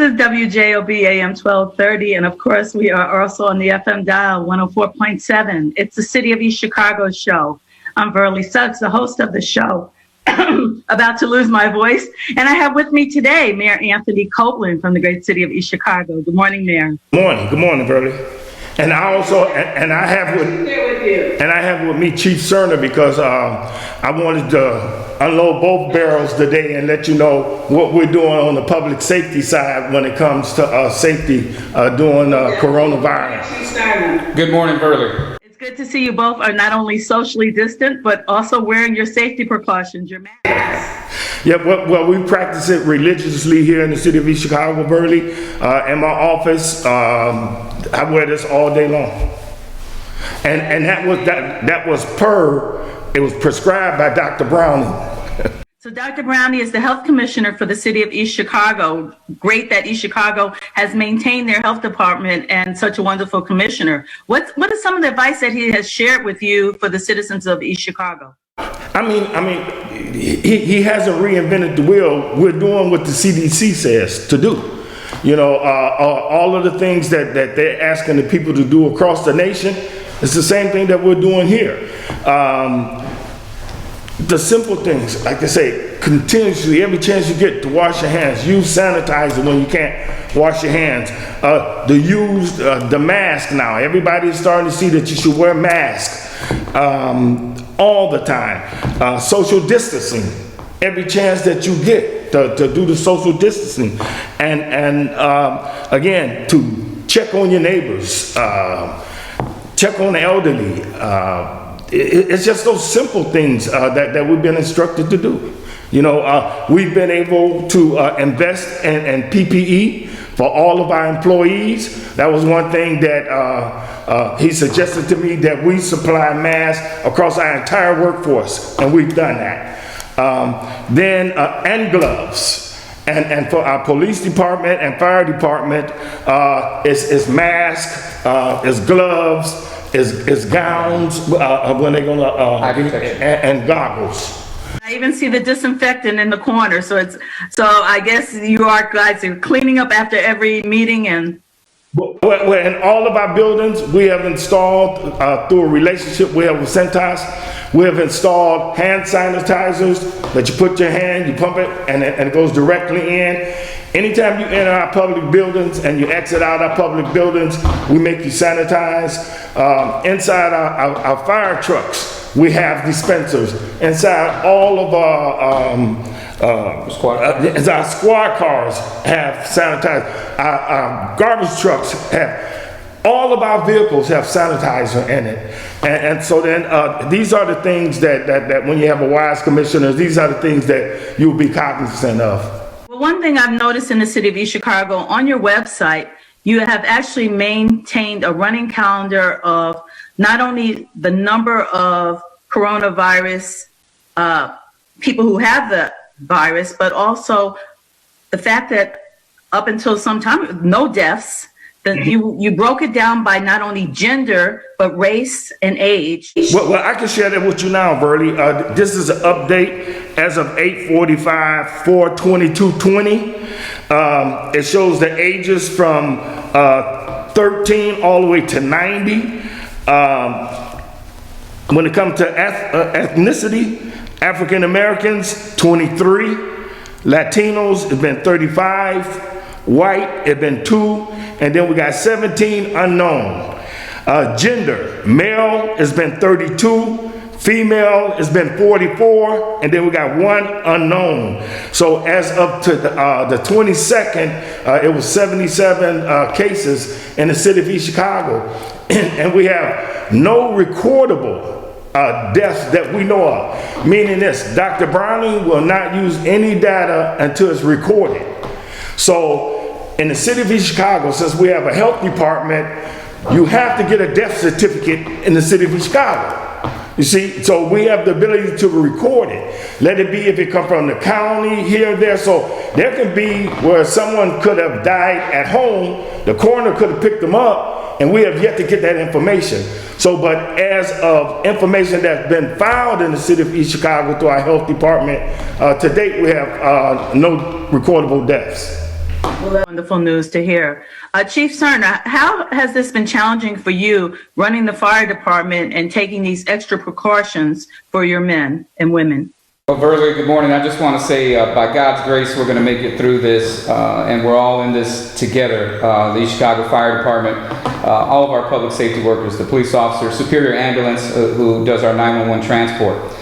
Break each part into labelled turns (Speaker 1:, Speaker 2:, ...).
Speaker 1: is WJOB AM 1230, and of course we are also on the FM dial 104.7. It's the City of East Chicago show. I'm Verlie Suggs, the host of the show. About to lose my voice. And I have with me today Mayor Anthony Copeland from the great city of East Chicago. Good morning, Mayor.
Speaker 2: Good morning, Verlie. And I also, and I have with me Chief Serna, because I wanted to unload both barrels today and let you know what we're doing on the public safety side when it comes to safety during coronavirus.
Speaker 3: Good morning, Verlie.
Speaker 1: It's good to see you both are not only socially distant, but also wearing your safety precautions, your masks.
Speaker 2: Yeah, well, we practice it religiously here in the city of East Chicago, Verlie. In my office, I wear this all day long. And that was prescribed by Dr. Browning.
Speaker 1: So Dr. Brownie is the health commissioner for the city of East Chicago. Great that East Chicago has maintained their health department and such a wonderful commissioner. What is some of the advice that he has shared with you for the citizens of East Chicago?
Speaker 2: I mean, he hasn't reinvented the wheel. We're doing what the CDC says to do. You know, all of the things that they're asking the people to do across the nation, it's the same thing that we're doing here. The simple things, like I say, continuously, every chance you get to wash your hands, use sanitizer when you can't wash your hands. The mask now. Everybody is starting to see that you should wear masks all the time. Social distancing, every chance that you get to do the social distancing. And again, to check on your neighbors, check on the elderly. It's just those simple things that we've been instructed to do. You know, we've been able to invest in PPE for all of our employees. That was one thing that he suggested to me, that we supply masks across our entire workforce, and we've done that. And gloves. And for our police department and fire department, it's masks, it's gloves, it's gowns when they're gonna and goggles.
Speaker 1: I even see the disinfectant in the corner, so I guess you guys are cleaning up after every meeting. And
Speaker 2: well, in all of our buildings, we have installed through a relationship we have with Centos, we have installed hand sanitizers that you put your hand, you pump it, and it goes directly in. Anytime you enter our public buildings and you exit out our public buildings, we make you sanitize. Inside our fire trucks, we have dispensers. Inside all of our squad cars have sanitizer. Our garbage trucks have. All of our vehicles have sanitizer in it. And so then these are the things that when you have a wise commissioner, these are the things that you'll be cognizant of.
Speaker 1: Well, one thing I've noticed in the city of East Chicago, on your website, you have actually maintained a running calendar of not only the number of coronavirus people who have the virus, but also the fact that up until some time, no deaths. That you broke it down by not only gender, but race and age.
Speaker 2: Well, I can share that with you now, Verlie. This is an update as of 8/45/4/22/20. It shows the ages from 13 all the way to 90. When it comes to ethnicity, African Americans, 23. Latinos, it's been 35. White, it's been 2. And then we got 17 unknown. Gender, male has been 32, female has been 44, and then we got 1 unknown. So as of to the 22nd, it was 77 cases in the city of East Chicago. And we have no recordable deaths that we know of. Meaning this, Dr. Browning will not use any data until it's recorded. So in the city of East Chicago, since we have a health department, you have to get a death certificate in the city of East Chicago. You see, so we have the ability to record it. Let it be if it comes from the county, here, there. So there can be where someone could have died at home, the coroner could have picked them up, and we have yet to get that information. So, but as of information that's been filed in the city of East Chicago through our health department, to date we have no recordable deaths.
Speaker 1: Well, that's wonderful news to hear. Chief Serna, how has this been challenging for you running the fire department and taking these extra precautions for your men and women?
Speaker 3: Well, Verlie, good morning. I just want to say, by God's grace, we're going to make it through this, and we're all in this together. The East Chicago Fire Department, all of our public safety workers, the police officers, Superior Ambulance, who does our 911 transport.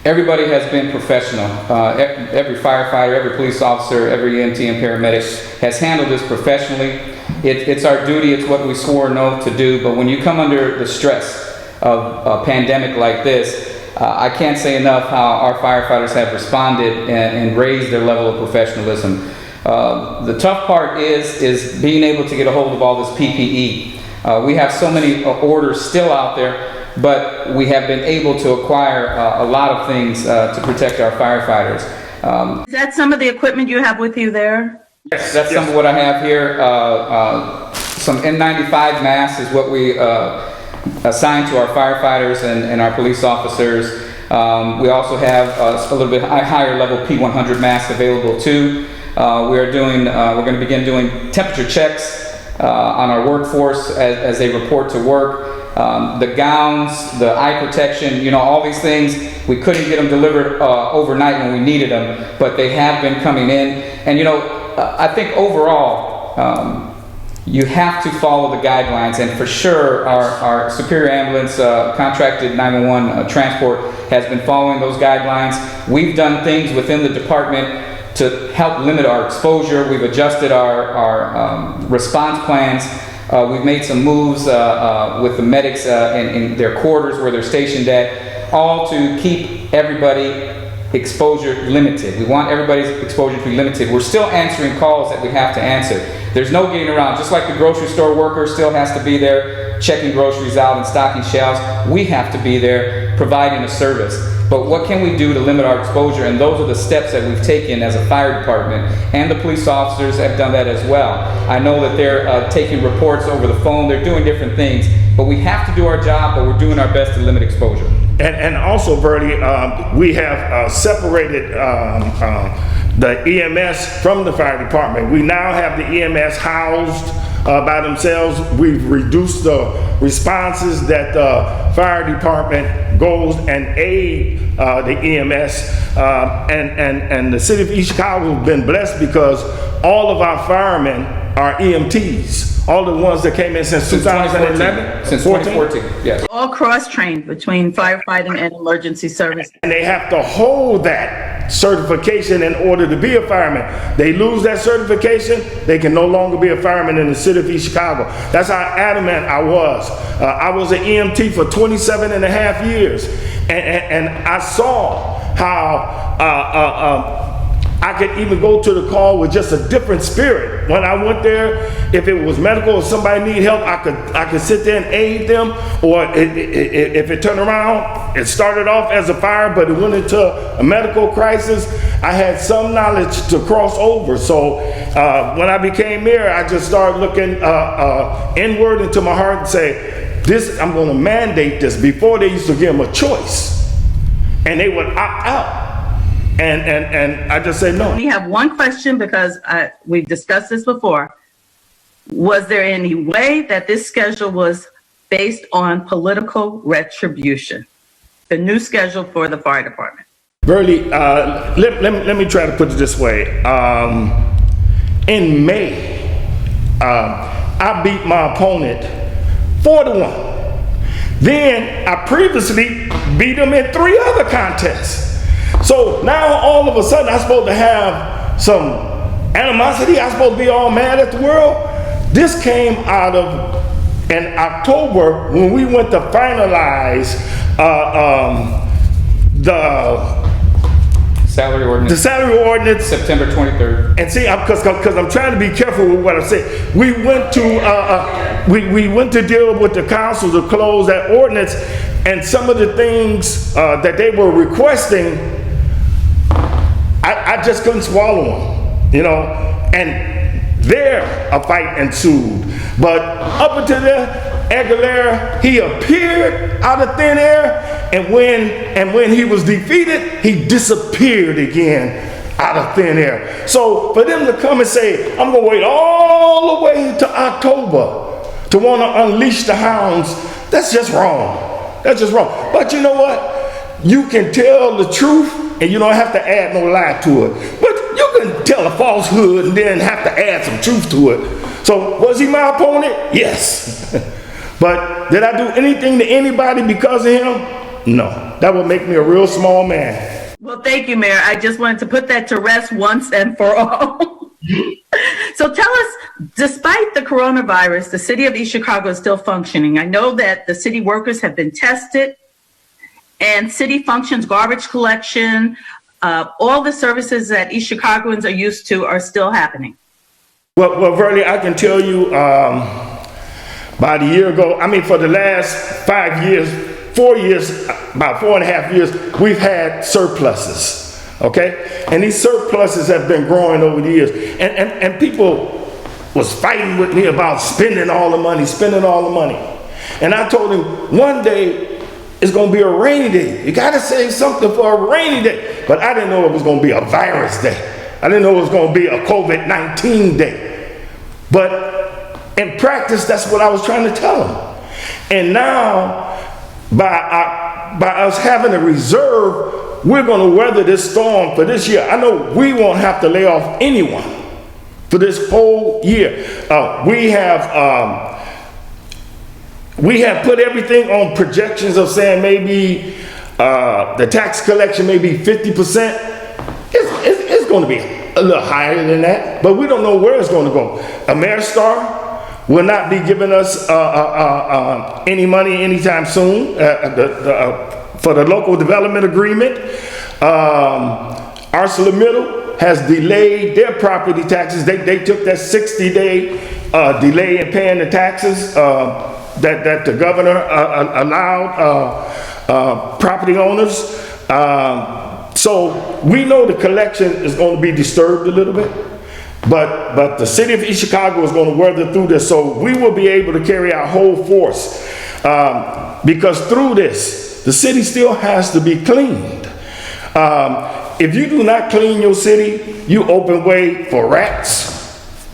Speaker 3: Everybody has been professional. Every firefighter, every police officer, every EMT and paramedic has handled this professionally. It's our duty. It's what we swore an oath to do. But when you come under the stress of a pandemic like this, I can't say enough how our firefighters have responded and raised their level of professionalism. The tough part is being able to get a hold of all this PPE. We have so many orders still out there, but we have been able to acquire a lot of things to protect our firefighters.
Speaker 1: Is that some of the equipment you have with you there?
Speaker 3: Yes, that's some of what I have here. Some N95 masks is what we assigned to our firefighters and our police officers. We also have a little bit higher level P100 masks available too. We're going to begin doing temperature checks on our workforce as they report to work. The gowns, the eye protection, all these things, we couldn't get them delivered overnight when we needed them, but they have been coming in. And I think overall, you have to follow the guidelines, and for sure our Superior Ambulance contracted 911 transport has been following those guidelines. We've done things within the department to help limit our exposure. We've adjusted our response plans. We've made some moves with the medics in their quarters where they're stationed at, all to keep everybody exposure limited. We want everybody's exposure to be limited. We're still answering calls that we have to answer. There's no getting around. Just like the grocery store worker still has to be there checking groceries out and stocking shelves, we have to be there providing a service. But what can we do to limit our exposure? And those are the steps that we've taken as a fire department, and the police officers have done that as well. I know that they're taking reports over the phone, they're doing different things, but we have to do our job, but we're doing our best to limit exposure.
Speaker 2: And also, Verlie, we have separated the EMS from the fire department. We now have the EMS housed by themselves. We've reduced the responses that the fire department goes and aid the EMS. And the city of East Chicago has been blessed because all of our firemen are EMTs. All the ones that came in since 2011?
Speaker 3: Since 2014, yes.
Speaker 1: All cross-trained between firefighting and emergency service.
Speaker 2: And they have to hold that certification in order to be a fireman. They lose that certification, they can no longer be a fireman in the city of East Chicago. That's how adamant I was. I was an EMT for 27 and a half years. And I saw how I could even go to the call with just a different spirit. When I went there, if it was medical or somebody need help, I could sit there and aid them. Or if it turned around, it started off as a fire, but it went into a medical crisis, I had some knowledge to cross over. So when I became mayor, I just started looking inward into my heart and say, I'm going to mandate this. Before, they used to give them a choice, and they would opt out. And I just say no.
Speaker 1: We have one question because we've discussed this before. Was there any way that this schedule was based on political retribution? The new schedule for the fire department.
Speaker 2: Verlie, let me try to put it this way. In May, I beat my opponent 4-1. Then I previously beat him in 3 other contests. So now all of a sudden I'm supposed to have some animosity. I'm supposed to be all mad at the world. This came out of in October when we went to finalize the
Speaker 3: salary ordinance.
Speaker 2: The salary ordinance.
Speaker 3: September 23rd.
Speaker 2: And see, because I'm trying to be careful with what I say. We went to deal with the council to close that ordinance, and some of the things that they were requesting, I just couldn't swallow them, and there a fight ensued. But up until then, Aguilera, he appeared out of thin air, and when he was defeated, he disappeared again out of thin air. So for them to come and say, I'm going to wait all the way to October to want to unleash the hounds, that's just wrong. That's just wrong. But you know what? You can tell the truth and you don't have to add no lie to it. But you can tell a falsehood and then have to add some truth to it. So was he my opponent? Yes. But did I do anything to anybody because of him? No. That would make me a real small man.
Speaker 1: Well, thank you, Mayor. I just wanted to put that to rest once and for all. So tell us, despite the coronavirus, the city of East Chicago is still functioning. I know that the city workers have been tested and city functions, garbage collection, all the services that East Chicagoans are used to are still happening.
Speaker 2: Well, Verlie, I can tell you about a year ago, for the last 5 years, 4 years, about 4.5 years, we've had surpluses, okay? And these surpluses have been growing over the years. And people was fighting with me about spending all the money. And I told him, one day, it's going to be a rainy day. You got to save something for a rainy day. But I didn't know it was going to be a virus day. I didn't know it was going to be a COVID-19 day. But in practice, that's what I was trying to tell them. And now, by us having a reserve, we're going to weather this storm for this year. I know we won't have to lay off anyone for this whole year. We have put everything on projections of saying maybe the tax collection may be 50%. It's going to be a little higher than that, but we don't know where it's going to go. Ameristar will not be giving us any money anytime soon for the local development agreement. ArcelorMittal has delayed their property taxes. They took that 60-day delay in paying the taxes that the governor allowed property owners. So we know the collection is going to be disturbed a little bit, but the city of East Chicago is going to weather through this, so we will be able to carry our whole force, because through this, the city still has to be cleaned. If you do not clean your city, you open way for rats,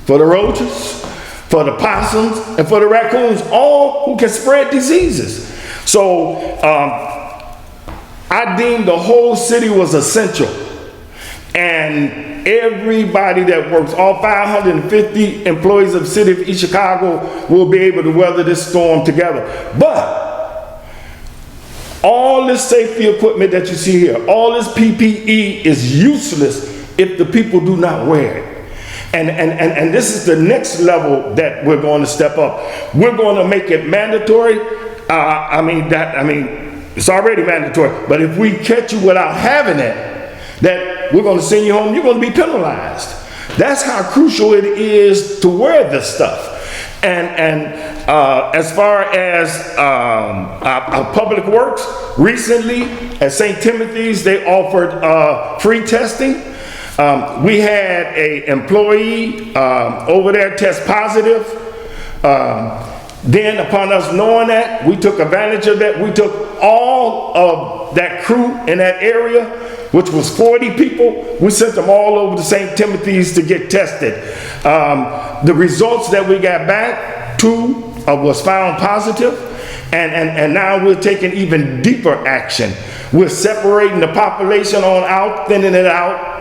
Speaker 2: for the roaches, for the possums, and for the raccoons, all who can spread diseases. So I deemed the whole city was essential. And everybody that works, all 550 employees of the city of East Chicago, will be able to weather this storm together. But all this safety equipment that you see here, all this PPE is useless if the people do not wear it. And this is the next level that we're going to step up. We're going to make it mandatory. It's already mandatory, but if we catch you without having it, that we're going to send you home, you're going to be penalized. That's how crucial it is to wear this stuff. And as far as our public works, recently at St. Timothy's, they offered free testing. We had an employee over there test positive. Then upon us knowing that, we took advantage of that. We took all of that crew in that area, which was 40 people. We sent them all over to St. Timothy's to get tested. The results that we got back, 2 was found positive. And now we're taking even deeper action. We're separating the population on out, thinning it out.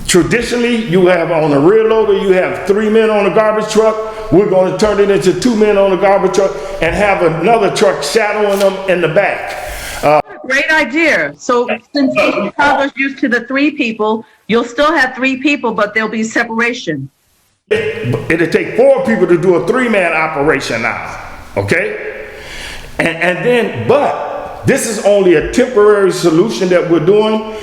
Speaker 2: Traditionally, you have on a rear loader, you have 3 men on a garbage truck. We're going to turn it into 2 men on a garbage truck and have another truck shadowing them in the back.
Speaker 1: Great idea. So since Chicago's used to the 3 people, you'll still have 3 people, but there'll be separation.
Speaker 2: It'll take 4 people to do a 3-man operation now, okay? And then, but this is only a temporary solution that we're doing.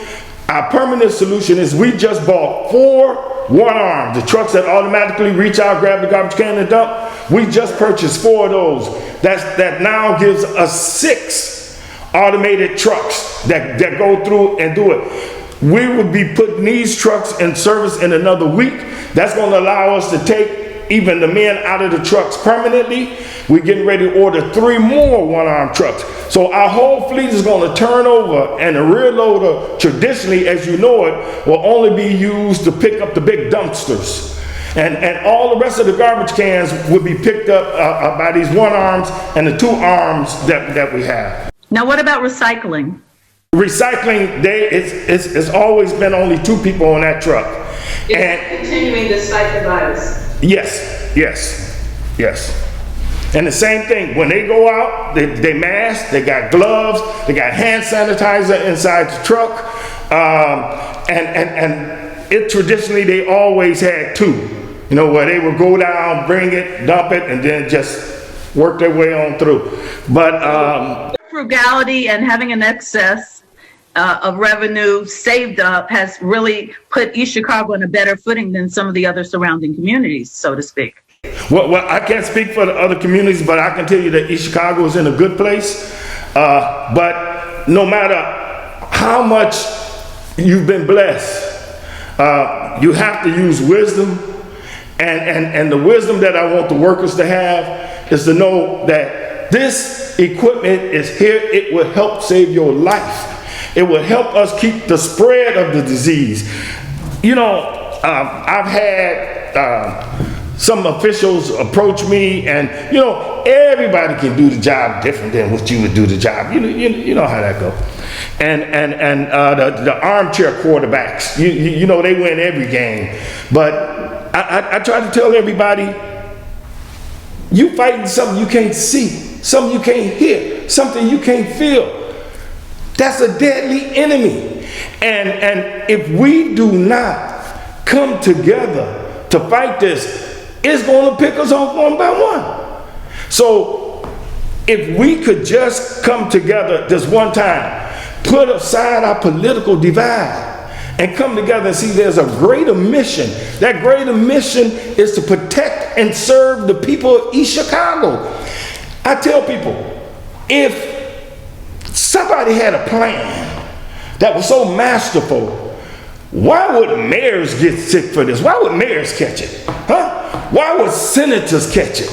Speaker 2: Our permanent solution is we just bought 4 one-arms, the trucks that automatically reach out, grab the garbage can and dump. We just purchased 4 of those. That now gives us 6 automated trucks that go through and do it. We will be putting these trucks in service in another week. That's going to allow us to take even the men out of the trucks permanently. We're getting ready to order 3 more one-arm trucks. So our whole fleet is going to turn over, and the rear loader, traditionally, as you know it, will only be used to pick up the big dumpsters. And all the rest of the garbage cans will be picked up by these one-arms and the 2 arms that we have.
Speaker 1: Now, what about recycling?
Speaker 2: Recycling, it's always been only 2 people on that truck.
Speaker 1: And continuing to cite the virus.
Speaker 2: Yes. And the same thing, when they go out, they mask, they got gloves, they got hand sanitizer inside the truck. And it traditionally, they always had 2. You know, where they would go down, bring it, dump it, and then just work their way on through. But
Speaker 1: frugality and having an excess of revenue saved up has really put East Chicago on a better footing than some of the other surrounding communities, so to speak.
Speaker 2: Well, I can't speak for the other communities, but I can tell you that East Chicago is in a good place. But no matter how much you've been blessed, you have to use wisdom. And the wisdom that I want the workers to have is to know that this equipment is here. It will help save your life. It will help us keep the spread of the disease. You know, I've had some officials approach me, and you know, everybody can do the job different than what you would do the job. You know how that goes. And the armchair quarterbacks, you know, they win every game. But I try to tell everybody, you fighting something you can't see, something you can't hear, something you can't feel. That's a deadly enemy. And if we do not come together to fight this, it's going to pick us off one by one. So if we could just come together this one time, put aside our political divide, and come together and see there's a greater mission. That greater mission is to protect and serve the people of East Chicago. I tell people, if somebody had a plan that was so masterful, why would mayors get sick for this? Why would mayors catch it? Huh? Why would senators catch it?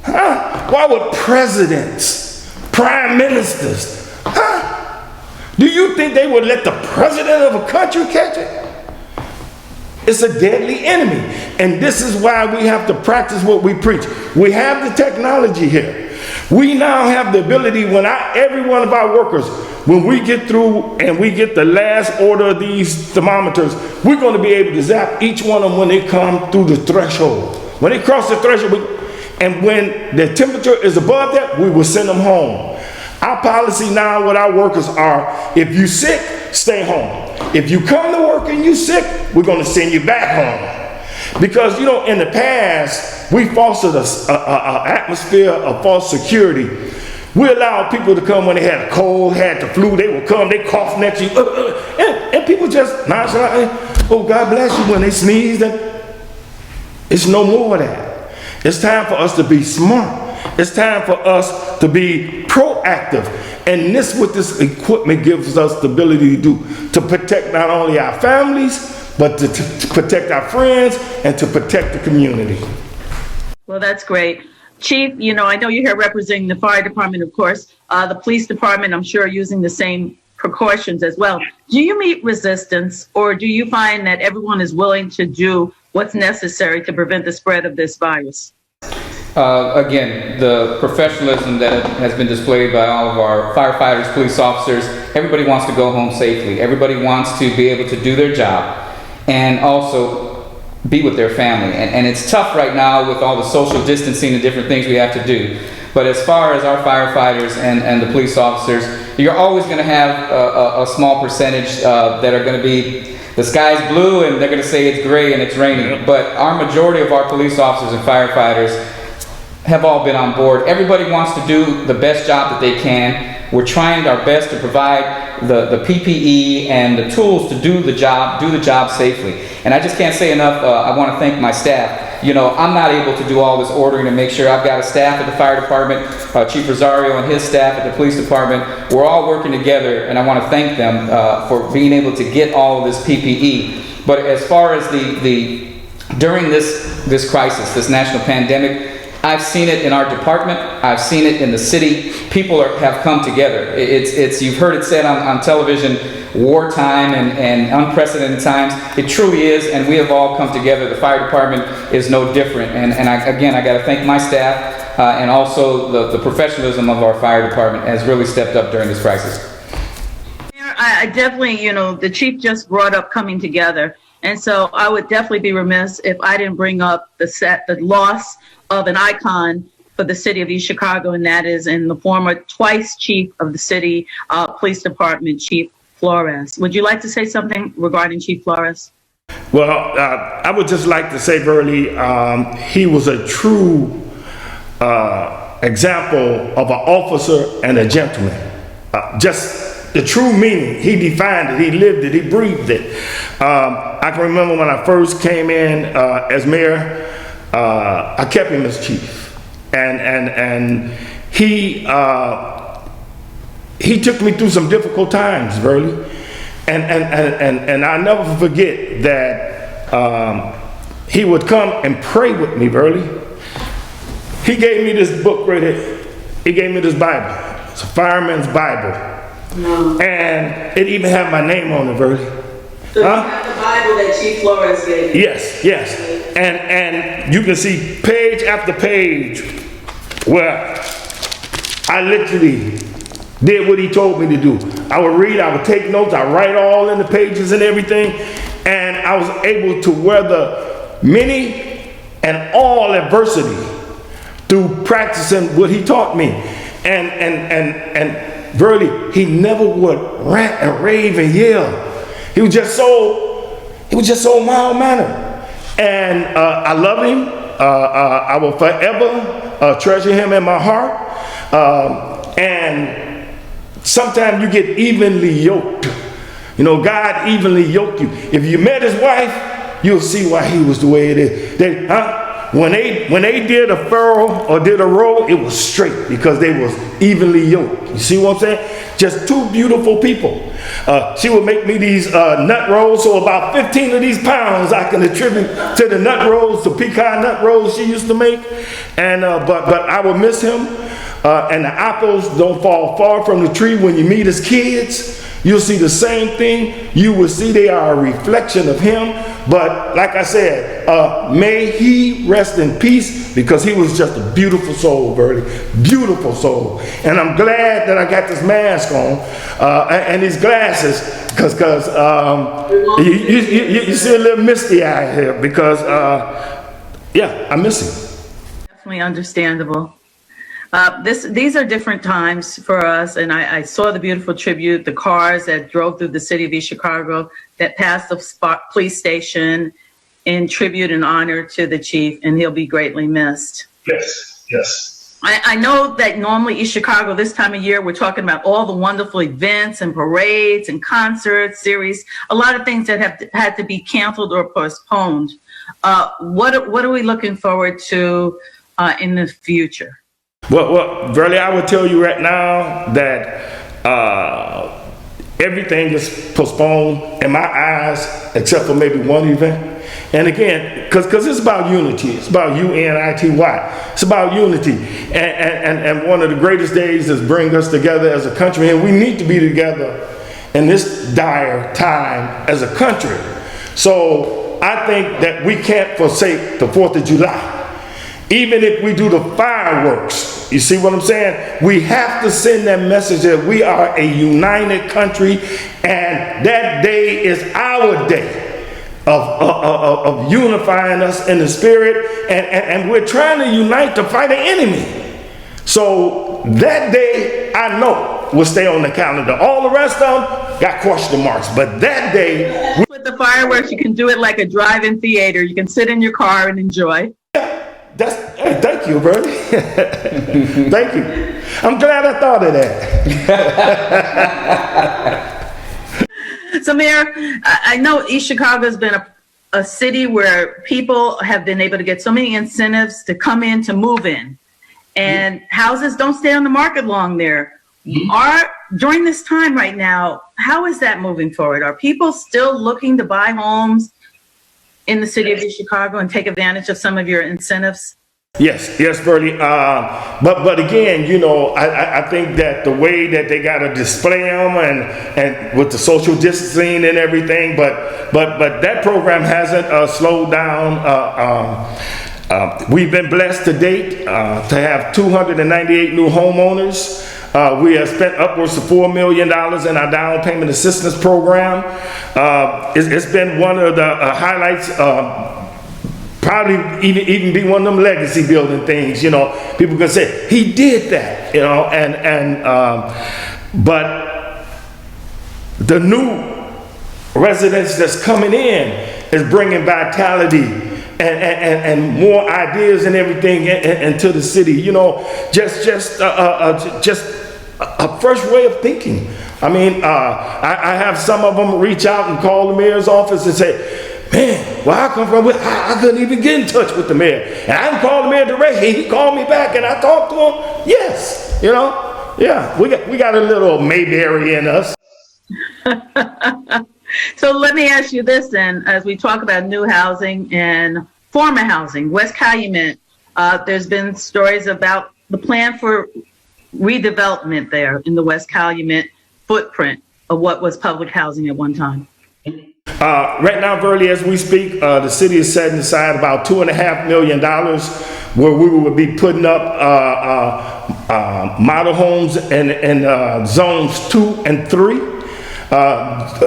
Speaker 2: Huh? Why would presidents, prime ministers, huh? Do you think they would let the president of a country catch it? It's a deadly enemy. And this is why we have to practice what we preach. We have the technology here. We now have the ability, every one of our workers, when we get through and we get the last order of these thermometers, we're going to be able to zap each one of them when they come through the threshold. When they cross the threshold, and when the temperature is above that, we will send them home. Our policy now with our workers are, if you're sick, stay home. If you come to work and you're sick, we're going to send you back home. Because, you know, in the past, we fostered an atmosphere of false security. We allowed people to come when they had a cold, had the flu, they would come, they cough next to you, and people just nonchalantly, oh, God bless you, when they sneezed. It's no more of that. It's time for us to be smart. It's time for us to be proactive. And this, what this equipment gives us the ability to do, to protect not only our families, but to protect our friends and to protect the community.
Speaker 1: Well, that's great. Chief, you know, I know you're here representing the fire department, of course. The police department, I'm sure, using the same precautions as well. Do you meet resistance, or do you find that everyone is willing to do what's necessary to prevent the spread of this virus?
Speaker 3: Again, the professionalism that has been displayed by all of our firefighters, police officers, everybody wants to go home safely. Everybody wants to be able to do their job and also be with their family. And it's tough right now with all the social distancing and different things we have to do. But as far as our firefighters and the police officers, you're always going to have a small percentage that are going to be, the sky's blue and they're going to say it's gray and it's raining. But our majority of our police officers and firefighters have all been on board. Everybody wants to do the best job that they can. We're trying our best to provide the PPE and the tools to do the job safely. And I just can't say enough, I want to thank my staff. You know, I'm not able to do all this ordering and make sure. I've got a staff at the fire department, Chief Rosario and his staff at the police department. We're all working together, and I want to thank them for being able to get all of this PPE. But as far as the during this crisis, this national pandemic, I've seen it in our department. I've seen it in the city. People have come together. You've heard it said on television, wartime and unprecedented times. It truly is, and we have all come together. The fire department is no different. And I got to thank my staff and also the professionalism of our fire department has really stepped up during this crisis.
Speaker 1: I definitely, the chief just brought up coming together. And so I would definitely be remiss if I didn't bring up the loss of an icon for the city of East Chicago, and that is in the former twice chief of the city police department, Chief Flores. Would you like to say something regarding Chief Flores?
Speaker 2: Well, I would just like to say, Verlie, he was a true example of an officer and a gentleman. Just the true meaning. He defined it, he lived it, he breathed it. I can remember when I first came in as mayor, I kept him as chief, and he took me through some difficult times, Verlie, and I'll never forget that he would come and pray with me, Verlie. He gave me this book right here. He gave me this Bible. It's a fireman's Bible. No. And it even had my name on it, Verlie.
Speaker 1: So you have the Bible that Chief Flores gave you?
Speaker 2: Yes. And you can see page after page where I literally did what he told me to do. I would read, I would take notes, I write all in the pages and everything, and I was able to weather many and all adversity through practicing what he taught me. And Verlie, he never would rant and rave and yell. He was just so mild-mannered. And I love him. I will forever treasure him in my heart. And sometimes you get evenly yoked. God evenly yoked you. If you met his wife, you'll see why he was the way it is. When they did a furrow or did a row, it was straight because they was evenly yoked. You see what I'm saying? Just two beautiful people. She would make me these nut rolls, so about 15 of these pounds I can attribute to the nut rolls, the pecan nut rolls she used to make. And but I will miss him. And the apples don't fall far from the tree. When you meet his kids, you'll see the same thing. You will see they are a reflection of him. But like I said, may he rest in peace, because he was just a beautiful soul, Verlie. Beautiful soul. And I'm glad that I got this mask on and these glasses, because you see a little misty eye here, because yeah, I miss him.
Speaker 1: Definitely understandable. These are different times for us, and I saw the beautiful tribute, the cars that drove through the city of East Chicago that passed the police station in tribute and honor to the chief, and he'll be greatly missed.
Speaker 2: Yes.
Speaker 1: I know that normally East Chicago this time of year, we're talking about all the wonderful events and parades and concerts, series, a lot of things that have had to be canceled or postponed. What are we looking forward to in the future?
Speaker 2: Well, Verlie, I would tell you right now that everything is postponed in my eyes, except for maybe one event. And again, because it's about unity. It's about UNITY. It's about unity. And one of the greatest days is bring us together as a country. And we need to be together in this dire time as a country. So I think that we can't forsake the 4th of July. Even if we do the fireworks, you see what I'm saying? We have to send that message that we are a united country, and that day is our day of unifying us in the spirit, and we're trying to unite to fight an enemy. So that day, I know, will stay on the calendar. All the rest of them got question marks, but that day...
Speaker 1: With the fireworks, you can do it like a drive-in theater. You can sit in your car and enjoy.
Speaker 2: Hey, thank you, Verlie. Thank you. I'm glad I thought of that.
Speaker 1: So, Mayor, I know East Chicago has been a city where people have been able to get so many incentives to come in, to move in. And houses don't stay on the market long there. During this time right now, how is that moving forward? Are people still looking to buy homes? in the city of East Chicago and take advantage of some of your incentives?
Speaker 2: Yes, Verlie. But again, you know, I think that the way that they got to display them and with the social distancing and everything, but that program hasn't slowed down. We've been blessed to date to have 298 new homeowners. We have spent upwards of $4 million in our down payment assistance program. It's been one of the highlights. Probably even be one of them legacy building things, you know. People can say he did that, you know, but the new residents that's coming in is bringing vitality and more ideas and everything into the city, you know. Just a fresh way of thinking. I mean, I have some of them reach out and call the mayor's office and say, man, where I come from, I couldn't even get in touch with the mayor. And I didn't call the mayor directly. He called me back and I talked to him. Yes, you know, yeah, we got a little Mayberry in us.
Speaker 1: So let me ask you this then, as we talk about new housing and former housing, West Calumet, there's been stories about the plan for redevelopment there in the West Calumet footprint of what was public housing at one time.
Speaker 2: Right now, Verlie, as we speak, the city is setting aside about $2.5 million where we would be putting up model homes in zones 2 and 3.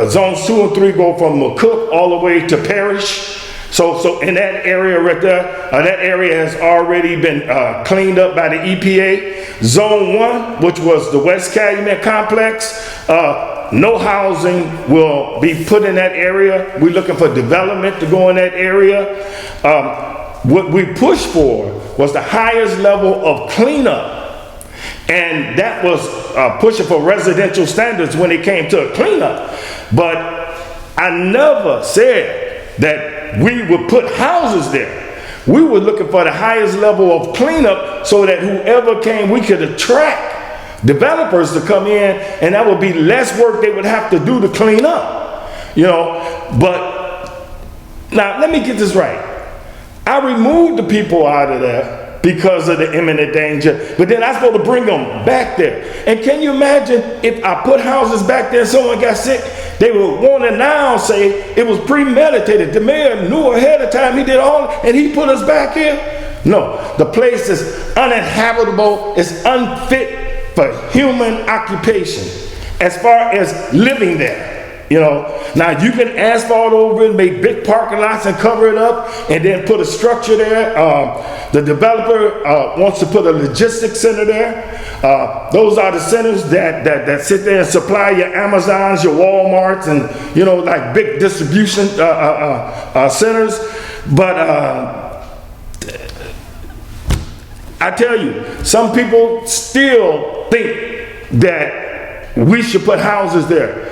Speaker 2: Zones 2 and 3 go from McCook all the way to Parish. So in that area right there, that area has already been cleaned up by the EPA. Zone 1, which was the West Calumet complex, no housing will be put in that area. We're looking for development to go in that area. What we pushed for was the highest level of cleanup. And that was pushing for residential standards when it came to a cleanup. But I never said that we would put houses there. We were looking for the highest level of cleanup so that whoever came, we could attract developers to come in, and that would be less work they would have to do to clean up, you know. But now let me get this right. I removed the people out of there because of the imminent danger, but then I'm supposed to bring them back there. And can you imagine if I put houses back there and someone got sick? They would want to now say it was premeditated. The mayor knew ahead of time, he did all, and he put us back here? No, the place is uninhabitable, it's unfit for human occupation as far as living there, you know. Now you can asphalt over it, make big parking lots and cover it up and then put a structure there. The developer wants to put a logistics center there. Those are the centers that sit there and supply your Amazons, your Walmarts, and, you know, like big distribution centers. But I tell you, some people still think that we should put houses there.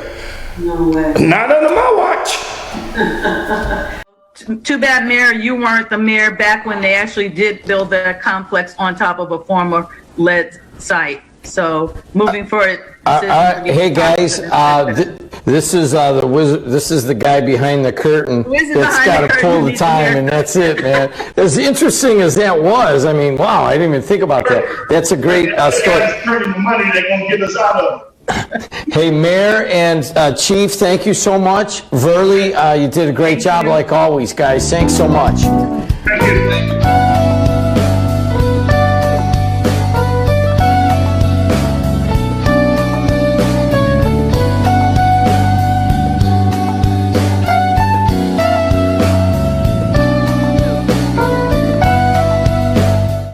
Speaker 1: No way.
Speaker 2: Not under my watch.
Speaker 1: Too bad, Mayor, you weren't the mayor back when they actually did build that complex on top of a former lead site. So moving forward.
Speaker 4: Hey guys, this is the wizard. This is the guy behind the curtain that's got to pull the time, and that's it, man. As interesting as that was, I mean, wow, I didn't even think about that. That's a great story.
Speaker 2: That's the money they're gonna get us out of.
Speaker 4: Hey, Mayor and Chief, thank you so much. Verlie, you did a great job like always, guys. Thanks so much.
Speaker 2: Thank you.